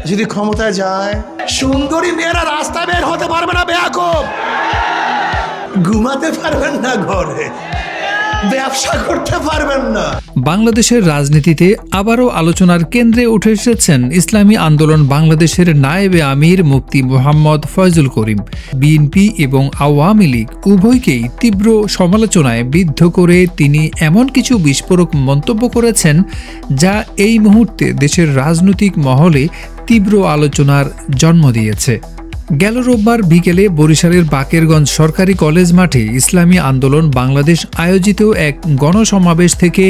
যদি ক্ষমতায় যায়, সুন্দরী মেয়েরা রাস্তা বের হতে পারবে না, বেয়াকুব ঘুমাতে পারবেন না, ঘরে ব্যবসা করতে পারবেন না। বাংলাদেশের রাজনীতিতে আবারও আলোচনার কেন্দ্রে উঠে এসেছেন ইসলামী আন্দোলন বাংলাদেশের নায়েবে আমির মুফতি মোহাম্মদ ফয়জুল করিম। বিএনপি এবং আওয়ামী লীগ উভয়কেই তীব্র সমালোচনায় বিদ্ধ করে তিনি এমন কিছু বিস্ফোরক মন্তব্য করেছেন যা এই মুহূর্তে দেশের রাজনৈতিক মহলে তীব্র আলোচনার জন্ম দিয়েছে। গেল রোববার বিকেলে বরিশালের বাকেরগঞ্জ সরকারি কলেজ মাঠে ইসলামী আন্দোলন বাংলাদেশ আয়োজিত এক গণসমাবেশ থেকে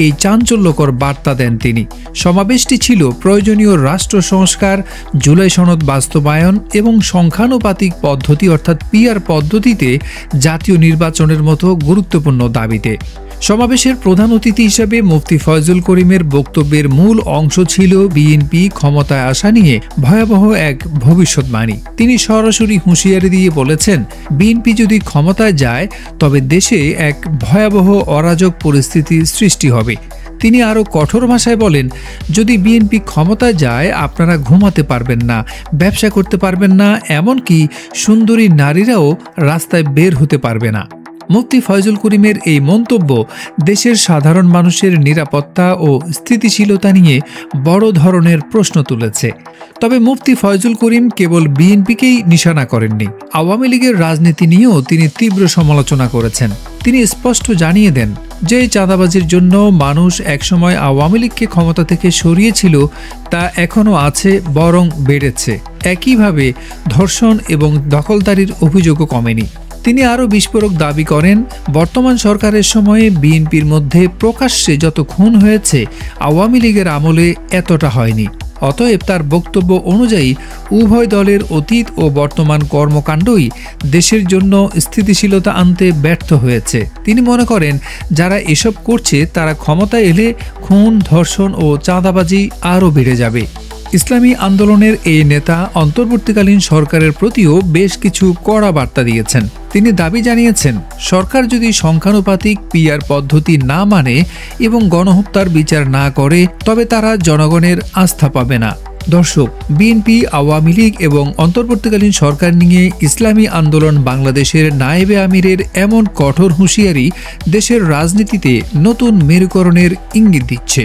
এই চাঞ্চল্যকর বার্তা দেন তিনি। সমাবেশটি ছিল প্রয়োজনীয় রাষ্ট্র সংস্কার, জুলাই সনদ বাস্তবায়ন এবং সংখ্যানুপাতিক পদ্ধতি অর্থাৎ পিআর পদ্ধতিতে জাতীয় নির্বাচনের মতো গুরুত্বপূর্ণ দাবিতে। সমাবেশের প্রধান অতিথি হিসেবে মুফতি ফয়জুল করিমের বক্তব্যের মূল অংশ ছিল বিএনপি ক্ষমতায় আসা নিয়ে ভয়াবহ এক ভবিষ্যৎবাণী। তিনি সরাসরি হুঁশিয়ারি দিয়ে বলেছেন, বিএনপি যদি ক্ষমতায় যায় তবে দেশে এক ভয়াবহ অরাজক পরিস্থিতির সৃষ্টি হবে। তিনি আরও কঠোর ভাষায় বলেন, যদি বিএনপি ক্ষমতায় যায় আপনারা ঘুমাতে পারবেন না, ব্যবসা করতে পারবেন না, এমনকি সুন্দরী নারীরাও রাস্তায় বের হতে পারবে না। মুফতি ফয়জুল করিমের এই মন্তব্য দেশের সাধারণ মানুষের নিরাপত্তা ও স্থিতিশীলতা নিয়ে বড় ধরনের প্রশ্ন তুলেছে। তবে মুফতি ফয়জুল করিম কেবল বিএনপিকেই নিশানা করেননি, আওয়ামী লীগের রাজনীতি নিয়েও তিনি তীব্র সমালোচনা করেছেন। তিনি স্পষ্ট জানিয়ে দেন যে চাঁদাবাজির জন্য মানুষ একসময় আওয়ামী লীগকে ক্ষমতা থেকে সরিয়েছিল তা এখনও আছে, বরং বেড়েছে। একইভাবে ধর্ষণ এবং দখলদারির অভিযোগও কমেনি। তিনি আরও বিস্ফোরক দাবি করেন, বর্তমান সরকারের সময়ে বিএনপির মধ্যে প্রকাশ্যে যত খুন হয়েছে আওয়ামী লীগের আমলে এতটা হয়নি। অতএব তার বক্তব্য অনুযায়ী উভয় দলের অতীত ও বর্তমান কর্মকাণ্ডই দেশের জন্য স্থিতিশীলতা আনতে ব্যর্থ হয়েছে। তিনি মনে করেন যারা এসব করছে তারা ক্ষমতায় এলে খুন, ধর্ষণ ও চাঁদাবাজি আরও বেড়ে যাবে। ইসলামী আন্দোলনের এই নেতা অন্তর্বর্তীকালীন সরকারের প্রতিও বেশ কিছু কড়া বার্তা দিয়েছেন। তিনি দাবি জানিয়েছেন, সরকার যদি সংখ্যানুপাতিক পিআর পদ্ধতি না মানে এবং গণহত্যার বিচার না করে তবে তারা জনগণের আস্থা পাবে না। দর্শক, বিএনপি, আওয়ামী লীগ এবং অন্তর্বর্তীকালীন সরকার নিয়ে ইসলামী আন্দোলন বাংলাদেশের নায়েবে আমিরের এমন কঠোর হুঁশিয়ারি দেশের রাজনীতিতে নতুন মেরুকরণের ইঙ্গিত দিচ্ছে।